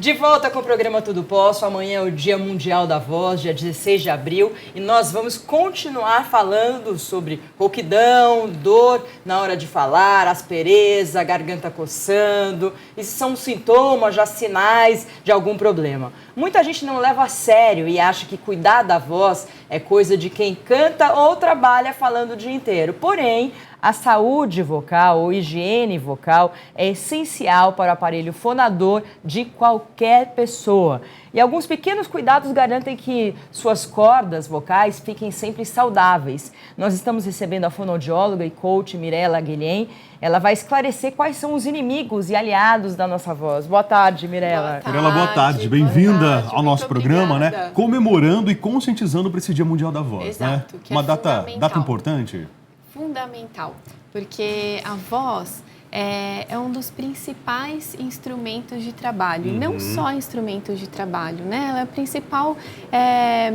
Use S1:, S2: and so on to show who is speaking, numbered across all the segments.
S1: De volta com o programa Tudo Posso. Amanhã é o Dia Mundial da Voz, dia 16 de abril, e nós vamos continuar falando sobre rouquidão, dor na hora de falar, aspereza, garganta coçando. Esses são sintomas, já sinais de algum problema. Muita gente não leva a sério e acha que cuidar da voz é coisa de quem canta ou trabalha falando o dia inteiro. Porém, a saúde vocal ou higiene vocal é essencial para o aparelho fonador de qualquer pessoa. E alguns pequenos cuidados garantem que suas cordas vocais fiquem sempre saudáveis. Nós estamos recebendo a fonoaudióloga e coach Mirela Guilhem. Ela vai esclarecer quais são os inimigos e aliados da nossa voz. Boa tarde, Mirela.
S2: Mirela, boa tarde. Bem-vinda ao nosso programa, né? Comemorando e conscientizando para esse Dia Mundial da Voz.
S3: Exato,
S2: né?
S3: Que
S2: Uma
S3: é
S2: data importante.
S3: Fundamental, porque a voz é um dos principais instrumentos de trabalho, e não só instrumentos de trabalho, né? Ela é o principal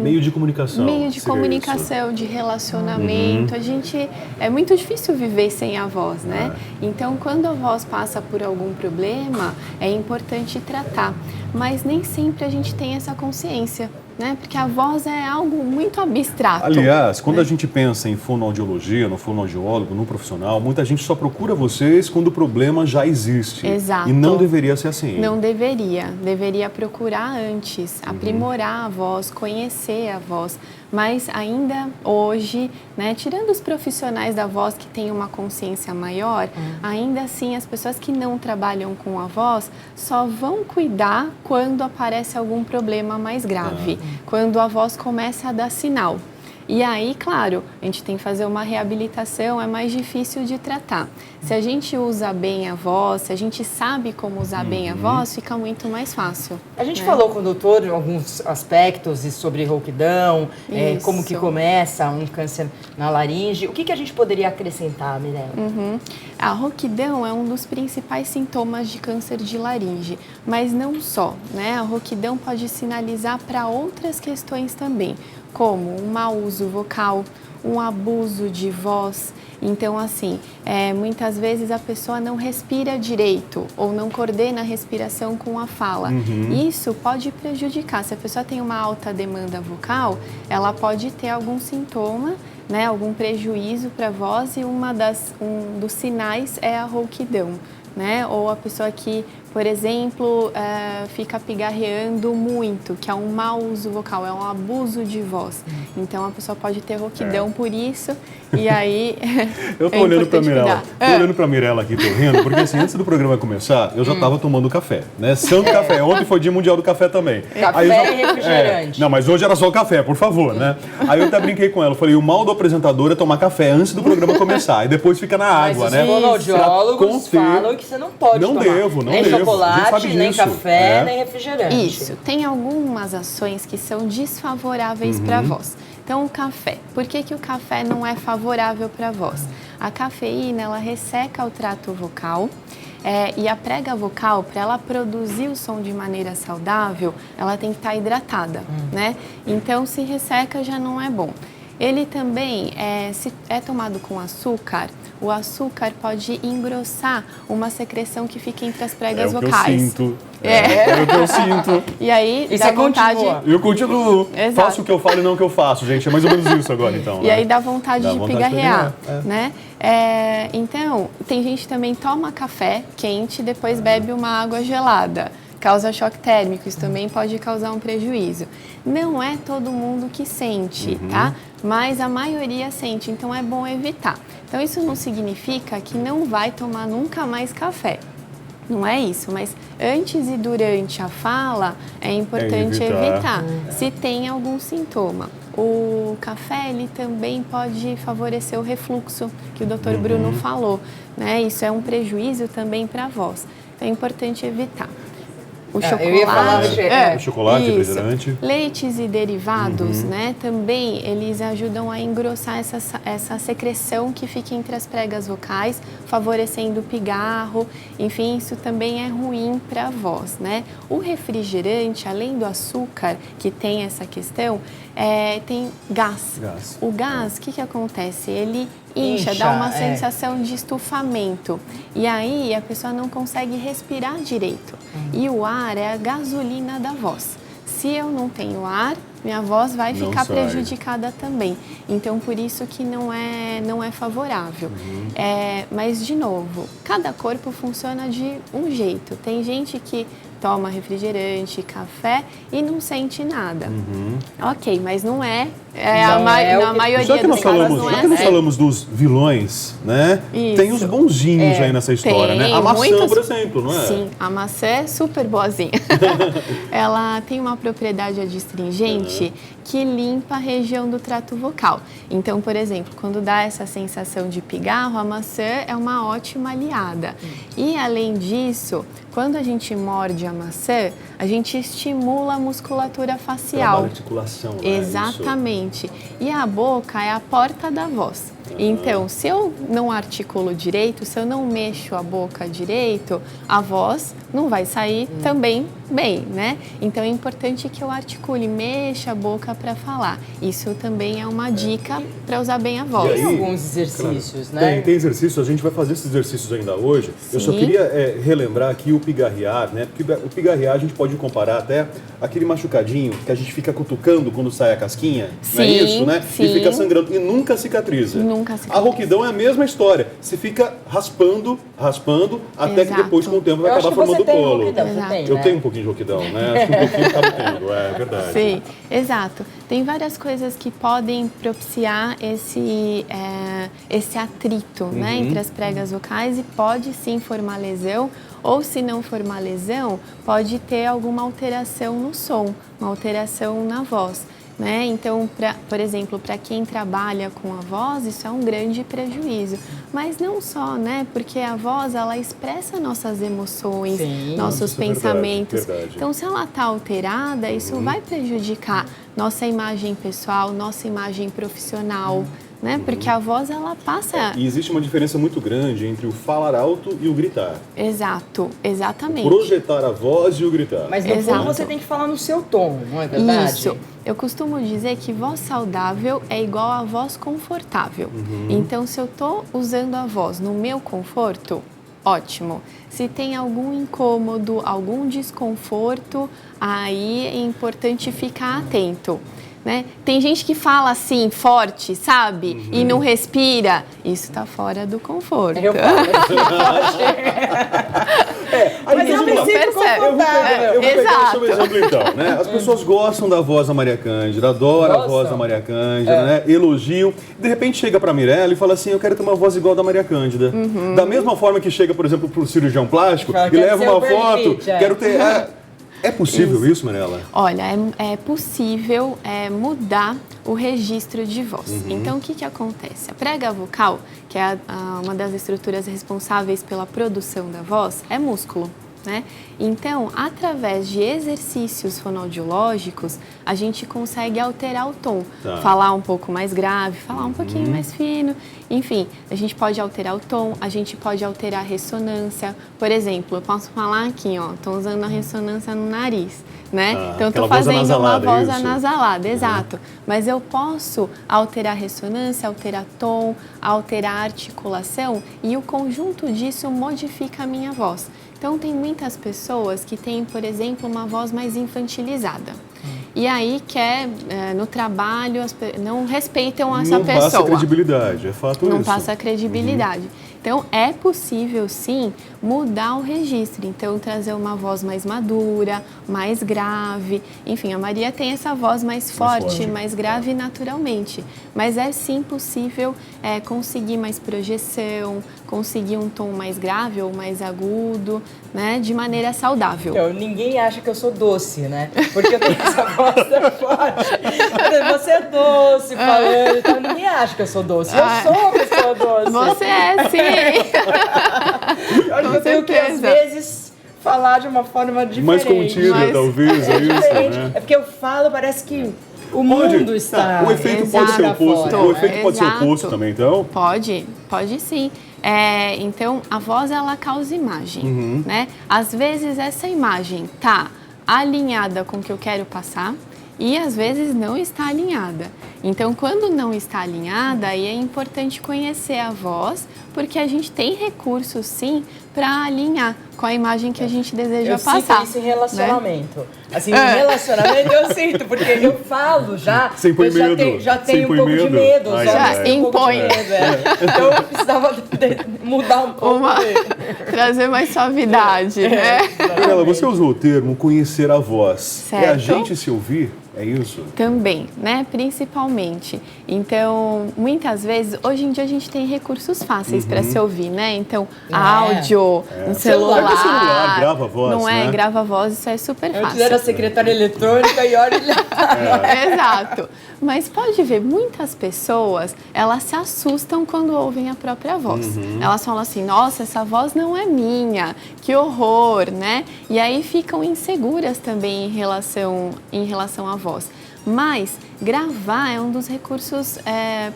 S2: meio de comunicação.
S3: Meio de comunicação, de relacionamento. É muito difícil viver sem a voz, né? Então, quando a voz passa por algum problema, é importante tratar, mas nem sempre a gente tem essa consciência, né? Porque a voz é algo muito abstrato.
S2: Aliás, quando a gente pensa em fonoaudiologia, no fonoaudiólogo, no profissional, muita gente só procura vocês quando o problema já existe.
S3: Exato.
S2: E não deveria ser assim.
S3: Não deveria. Deveria procurar antes, aprimorar a voz, conhecer a voz. Mas ainda hoje, né, tirando os profissionais da voz que têm uma consciência maior, ainda assim as pessoas que não trabalham com a voz só vão cuidar quando aparece algum problema mais grave, quando a voz começa a dar sinal. E aí, claro, a gente tem que fazer uma reabilitação, é mais difícil de tratar. Se a gente usa bem a voz, se a gente sabe como usar bem a voz, fica muito mais fácil.
S1: A gente falou com o doutor alguns aspectos sobre rouquidão, como que começa um câncer na laringe. O que a gente poderia acrescentar, Mirela?
S3: A rouquidão é um dos principais sintomas de câncer de laringe, mas não só, né? A rouquidão pode sinalizar para outras questões também, como um mau uso vocal, um abuso de voz. Então, assim, muitas vezes a pessoa não respira direito ou não coordena a respiração com a fala. Isso pode prejudicar. Se a pessoa tem uma alta demanda vocal, ela pode ter algum sintoma, né, algum prejuízo para a voz, e um dos sinais é a rouquidão, né? Ou a pessoa que, por exemplo, fica pigarreando muito, que é um mau uso vocal, é um abuso de voz. Então, a pessoa pode ter rouquidão por isso, e aí
S2: eu tô olhando para a Mirela. Tô olhando para a Mirela aqui, tô rindo, porque assim, antes do programa começar, eu já estava tomando café, né? Santo café. Ontem foi Dia Mundial do Café também.
S1: Café e refrigerante.
S2: Não, mas hoje era só café, por favor, né? Aí eu até brinquei com ela, falei, o mal do apresentador é tomar café antes do programa começar, e depois fica na água, né?
S1: Mas os fonoaudiólogos falam que você não pode tomar.
S2: Não
S1: nem
S2: devo.
S1: Chocolate, nem café, nem refrigerante.
S3: Isso. Tem algumas ações que são desfavoráveis para a voz. Então, o café. Por que o café não é favorável para a voz? A cafeína, ela resseca o trato vocal. E a prega vocal, para ela produzir o som de maneira saudável, ela tem que estar hidratada, né? Então, se resseca, já não é bom. Ele também, se é tomado com açúcar, o açúcar pode engrossar uma secreção que fica entre as pregas vocais.
S2: É o que eu sinto.
S3: E aí,
S1: e
S3: dá vontade...
S2: Eu continuo.
S3: Exato.
S2: Faço o que eu falo e não o que eu faço, gente. É mais ou menos isso agora, então.
S3: E aí dá vontade de pigarrear, né? Então, tem gente que também toma café quente e depois bebe uma água gelada. Causa choque térmico, isso também pode causar um prejuízo. Não é todo mundo que sente, tá? Mas a maioria sente, então é bom evitar. Então, isso não significa que não vai tomar nunca mais café. Não é isso, mas antes e durante a fala é importante evitar se tem algum sintoma. O café, ele também pode favorecer o refluxo, que o Dr. Bruno falou, né? Isso é um prejuízo também para a voz. Então, é importante evitar. O chocolate,
S1: eu ia falar
S2: o chocolate, refrigerante.
S3: Leites e derivados, né? Também eles ajudam a engrossar essa secreção que fica entre as pregas vocais, favorecendo o pigarro. Enfim, isso também é ruim para a voz, né? O refrigerante, além do açúcar, que tem essa questão, tem gás. O gás, o que acontece? Ele incha, dá uma sensação de estufamento. E aí a pessoa não consegue respirar direito. E o ar é a gasolina da voz. Se eu não tenho ar, minha voz vai ficar prejudicada também. Então, por isso que não é favorável. Mas, de novo, cada corpo funciona de um jeito. Tem gente que toma refrigerante, café e não sente nada. Ok, mas não é. Na maioria dos casos não é.
S2: Já que nós falamos dos vilões, né?
S3: Isso.
S2: Tem os bonzinhos aí nessa história, né? A maçã, por exemplo, não é?
S3: Sim, a maçã é super boazinha. Ela tem uma propriedade adstringente que limpa a região do trato vocal. Então, por exemplo, quando dá essa sensação de pigarro, a maçã é uma ótima aliada. E, além disso, quando a gente morde a maçã, a gente estimula a musculatura facial.
S2: A articulação, né?
S3: Exatamente. E a boca é a porta da voz. Então, se eu não articulo direito, se eu não mexo a boca direito, a voz não vai sair também bem, né? Então, é importante que eu articule, mexa a boca para falar. Isso também é uma dica para usar bem a voz.
S1: Tem alguns exercícios, né?
S2: Tem exercícios, a gente vai fazer esses exercícios ainda hoje. Sim. Eu só queria relembrar aqui o pigarrear, né? Porque o pigarrear a gente pode comparar até aquele machucadinho que a gente fica cutucando quando sai a casquinha, não é isso, né?
S3: Sim.
S2: E fica sangrando e nunca cicatriza. A rouquidão é a mesma história. Você fica raspando, até que depois, com o tempo, vai acabar formando colo. Eu tenho um pouquinho de rouquidão, né? Acho que um pouquinho acaba tendo, é verdade.
S3: Sim, exato. Tem várias coisas que podem propiciar esse atrito, né, entre as pregas vocais e pode sim formar lesão, ou se não formar lesão, pode ter alguma alteração no som, uma alteração na voz. Né? Então, por exemplo, para quem trabalha com a voz, isso é um grande prejuízo. Mas não só, né? Porque a voz, ela expressa nossas emoções, nossos pensamentos. Verdade. Então, se ela está alterada, isso vai prejudicar nossa imagem pessoal, nossa imagem profissional. Né? Porque a voz, ela passa...
S2: E existe uma diferença muito grande entre o falar alto e o gritar.
S3: Exato, exatamente.
S2: O projetar a voz e o gritar.
S1: Mas no fundo você tem que falar no seu tom, não é verdade?
S3: Isso. Eu costumo dizer que voz saudável é igual a voz confortável. Então, se eu estou usando a voz no meu conforto, ótimo. Se tem algum incômodo, algum desconforto, aí é importante ficar atento. Né? Tem gente que fala assim, forte, sabe? E não respira. Isso está fora do conforto.
S1: Eu falo mas eu me sinto confortável.
S2: Eu vou pegar o seu exemplo então, né? As pessoas gostam da voz da Maria Cândida, adoram a voz da Maria Cândida, né? Elogiam. De repente chega pra Mirella e fala assim, eu quero ter uma voz igual da Maria Cândida. Da mesma forma que chega, por exemplo, pro cirurgião plástico e leva uma foto, quero ter... É possível isso, Mirella?
S3: Olha, é possível mudar o registro de voz. Então, o que acontece? A prega vocal, que é uma das estruturas responsáveis pela produção da voz, é músculo. Né? Então, através de exercícios fonoaudiológicos, a gente consegue alterar o tom, falar um pouco mais grave, falar um pouquinho mais fino, enfim, a gente pode alterar o tom, a gente pode alterar a ressonância. Por exemplo, eu posso falar aqui, ó, estou usando a ressonância no nariz, né? Então, estou fazendo uma voz anasalada, exato. Mas eu posso alterar a ressonância, alterar tom, alterar a articulação e o conjunto disso modifica a minha voz. Então, tem muitas pessoas que têm, por exemplo, uma voz mais infantilizada. E aí, no trabalho, não respeitam essa pessoa.
S2: Não passa credibilidade, é fato isso.
S3: Não passa credibilidade. Então, é possível, sim, mudar o registro. Então, trazer uma voz mais madura, mais grave. Enfim, a Maria tem essa voz mais forte, mais grave naturalmente. Mas é, sim, possível conseguir mais projeção, conseguir um tom mais grave ou mais agudo, né, de maneira saudável.
S1: Então, ninguém acha que eu sou doce, né? Porque eu tenho essa voz tão forte. Você é doce falando, então ninguém acha que eu sou doce. Eu sou uma pessoa doce.
S3: Você é, sim.
S1: Eu acho que eu tenho que, às vezes, falar de uma forma diferente.
S2: Mais contida, talvez, é isso, né?
S1: É porque eu falo, parece que o mundo está...
S2: O efeito pode ser oposto. O efeito pode ser oposto também, então?
S3: Pode sim. Então, a voz, ela causa imagem, né? Às vezes, essa imagem está alinhada com o que eu quero passar e, às vezes, não está alinhada. Então, quando não está alinhada, aí é importante conhecer a voz, porque a gente tem recursos, sim, para alinhar com a imagem que a gente deseja passar.
S1: Eu sinto isso em relacionamento. Né? Assim, em relacionamento eu sinto, porque eu falo já,
S2: sem põe
S1: eu
S2: medo.
S1: já tenho
S2: sem
S1: um pouco de medo.
S3: Já impõe.
S1: Então eu precisava mudar um pouco.
S3: Trazer mais suavidade, né?
S2: Mirela, você usou o termo conhecer a voz.
S3: Certo.
S2: É a gente se ouvir? É isso?
S3: Também, né? Principalmente. Então, muitas vezes, hoje em dia a gente tem recursos fáceis para se ouvir, né? Então, áudio, um celular.
S2: O celular grava a voz,
S3: não é?
S2: Né?
S3: Grava a voz, isso é super fácil.
S1: Antes era secretária eletrônica e olha já.
S3: Exato. Mas pode ver, muitas pessoas, elas se assustam quando ouvem a própria voz. Elas falam assim, nossa, essa voz não é minha, que horror, né? E aí ficam inseguras também em relação à voz. Mas gravar é um dos recursos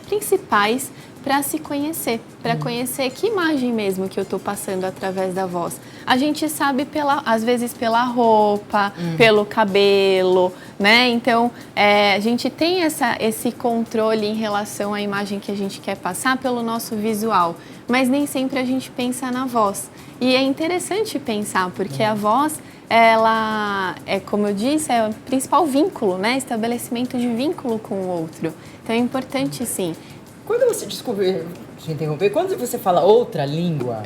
S3: principais para se conhecer, para conhecer que imagem mesmo que eu estou passando através da voz. A gente sabe, às vezes, pela roupa, pelo cabelo, né? Então, a gente tem esse controle em relação à imagem que a gente quer passar pelo nosso visual, mas nem sempre a gente pensa na voz. E é interessante pensar, porque a voz, ela como eu disse, é o principal vínculo, né? Estabelecimento de vínculo com o outro. Então, é importante, sim.
S1: Quando você quando você fala outra língua,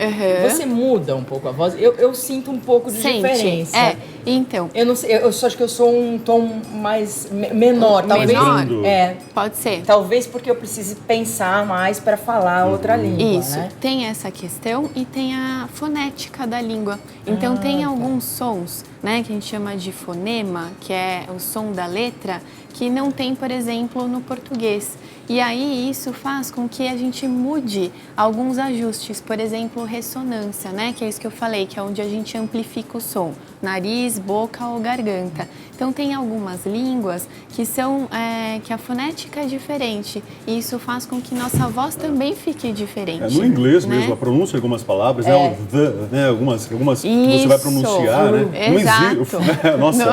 S1: você muda um pouco a voz. Eu sinto um pouco de diferença.
S3: Então.
S1: Eu não sei, eu só acho que eu sou um tom mais menor, talvez.
S3: Pode ser.
S1: Talvez porque eu precise pensar mais para falar outra língua.
S3: Isso.
S1: Né?
S3: Tem essa questão e tem a fonética da língua. Então tem alguns sons, né, que a gente chama de fonema, que é o som da letra, que não tem, por exemplo, no português. E aí isso faz com que a gente mude alguns ajustes, por exemplo, ressonância, né? Que é isso que eu falei, que é onde a gente amplifica o som, nariz, boca ou garganta. Então tem algumas línguas que são que a fonética é diferente e isso faz com que nossa voz também fique diferente.
S2: No inglês
S3: né?
S2: mesmo, a pronúncia de algumas palavras é o the, né? Algumas que você vai pronunciar, né?
S3: Exato.
S2: Nossa,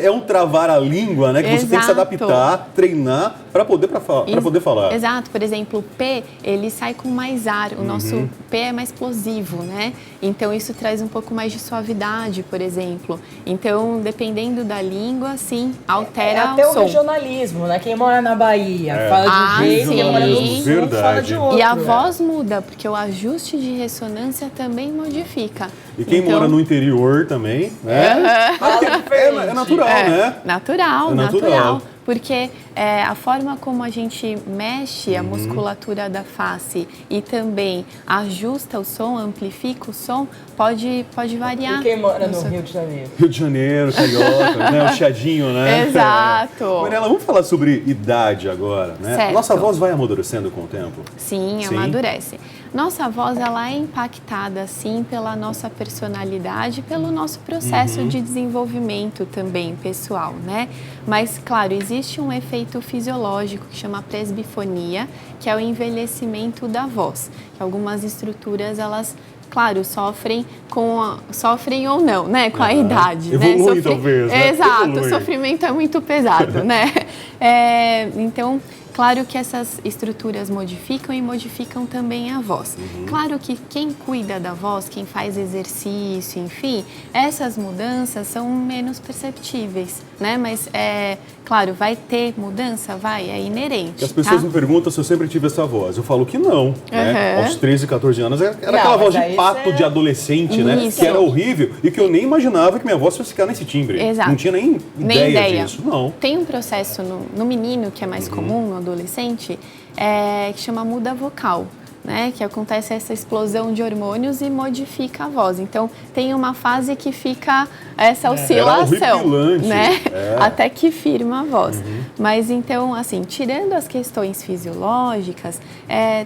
S2: é um travar a língua, né? Que você tem que se adaptar, treinar para poder falar.
S3: Exato. Por exemplo, o P, ele sai com mais ar. O nosso P é mais explosivo, né? Então, isso traz um pouco mais de suavidade, por exemplo. Então, dependendo da língua, sim, altera
S1: até
S3: o som.
S1: O regionalismo, né? Quem mora na Bahia fala de um jeito, quem mora no sul fala de outro.
S3: E a voz muda, porque o ajuste de ressonância também modifica.
S2: E quem mora no interior também, né? É natural, né?
S3: Natural. Porque a forma como a gente mexe a musculatura da face e também ajusta o som, amplifica o som, pode variar.
S1: E quem mora no Rio de Janeiro?
S2: Rio de Janeiro, carioca, né? O chiadinho, né?
S3: Exato.
S2: Mirela, vamos falar sobre idade agora, né?
S3: Certo.
S2: Nossa voz vai amadurecendo com o tempo?
S3: Sim, amadurece. Nossa voz, ela é impactada, sim, pela nossa personalidade, pelo nosso processo de desenvolvimento também pessoal, né? Mas, claro, existe um efeito fisiológico que chama presbifonia, que é o envelhecimento da voz. Que algumas estruturas, elas, claro, sofrem ou não, né? Com a idade.
S2: Evolui, talvez, né?
S3: Exato, o sofrimento é muito pesado, né? Então, claro que essas estruturas modificam também a voz. Claro que quem cuida da voz, quem faz exercício, enfim, essas mudanças são menos perceptíveis, né? Mas, claro, vai ter mudança? É inerente.
S2: As pessoas me perguntam se eu sempre tive essa voz. Eu falo que não, né? Aos 13, 14 anos era aquela voz de pato de adolescente, né? Que era horrível e que eu nem imaginava que minha voz fosse ficar nesse timbre.
S3: Exato.
S2: Não tinha nem ideia disso, não.
S3: Tem um processo no menino, que é mais comum, no adolescente, que chama muda vocal, né? Que acontece essa explosão de hormônios e modifica a voz. Então, tem uma fase que fica essa oscilação, né? Até que firma a voz. Mas, então, assim, tirando as questões fisiológicas,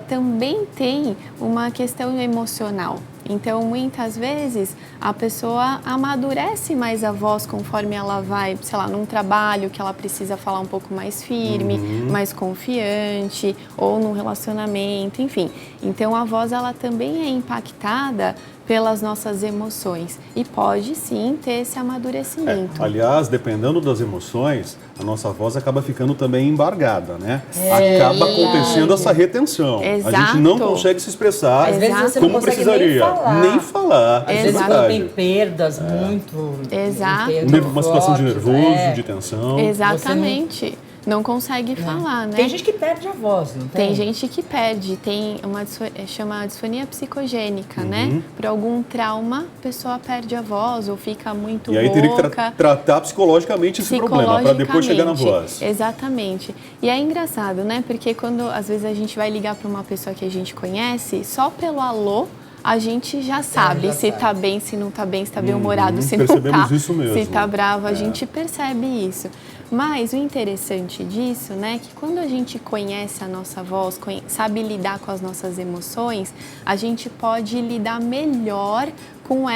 S3: também tem uma questão emocional. Então, muitas vezes, a pessoa amadurece mais a voz conforme ela vai, sei lá, num trabalho que ela precisa falar um pouco mais firme, mais confiante, ou num relacionamento, enfim. Então, a voz, ela também é impactada pelas nossas emoções. E pode sim ter esse amadurecimento.
S2: Aliás, dependendo das emoções, a nossa voz acaba ficando também embargada, né? Acaba acontecendo essa retenção.
S3: Exato.
S2: A gente não consegue se expressar
S1: Às vezes você não
S2: como
S1: consegue
S2: precisaria.
S1: nem falar.
S2: Nem
S1: Às vezes
S2: falar.
S1: quando tem perdas muito...
S3: Exato.
S2: Uma situação de
S1: fortes,
S2: nervoso, de tensão.
S3: Exatamente. Não consegue falar, né?
S1: Tem gente que perde a voz, não tem?
S3: Tem gente que perde, tem uma chama disfonia psicogênica, né? Por algum trauma, a pessoa perde a voz ou fica muito
S2: E aí
S3: rouca.
S2: teria que tratar psicologicamente esse problema, para depois chegar na voz.
S3: Exatamente. E é engraçado, né? Porque quando às vezes a gente vai ligar para uma pessoa que a gente conhece, só pelo alô, a gente já sabe se tá bem, se não tá bem, se tá bem-humorado, se não
S2: percebemos
S3: tá,
S2: isso mesmo.
S3: se tá bravo, a gente percebe isso. Mas o interessante disso, né, é que quando a gente conhece a nossa voz, sabe lidar com as nossas emoções, a gente pode lidar melhor com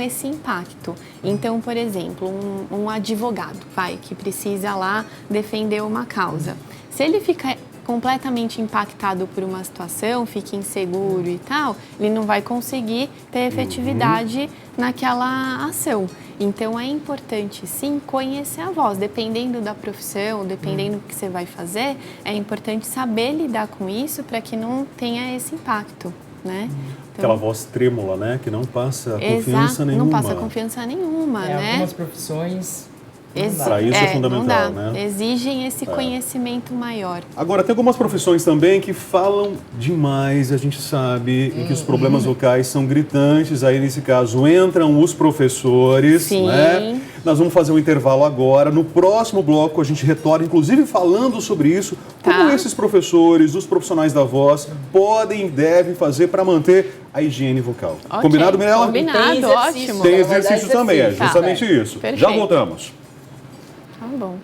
S3: esse impacto. Então, por exemplo, um advogado, que precisa lá defender uma causa. Se ele fica completamente impactado por uma situação, fica inseguro e tal, ele não vai conseguir ter efetividade naquela ação. Então, é importante, sim, conhecer a voz. Dependendo da profissão, dependendo do que você vai fazer, é importante saber lidar com isso para que não tenha esse impacto, né? Então,
S2: aquela voz trêmula, né? Que não passa confiança nenhuma.
S3: Não passa confiança nenhuma, né?
S1: Algumas profissões...
S2: Para isso é fundamental,
S3: não dá.
S2: né?
S3: Exigem esse conhecimento maior.
S2: Agora, tem algumas profissões também que falam demais, a gente sabe, e que os problemas vocais são gritantes. Aí, nesse caso, entram os professores,
S3: Sim.
S2: né? Nós vamos fazer um intervalo agora. No próximo bloco, a gente retorna, inclusive falando sobre isso, como esses professores, os profissionais da voz, podem e devem fazer para manter a higiene vocal.
S3: Okay.
S2: Combinado, Mirella?
S3: Combinado, ótimo.
S2: Tem exercício também, é justamente isso.
S3: Perfeito.
S2: Já voltamos.
S3: Tá bom.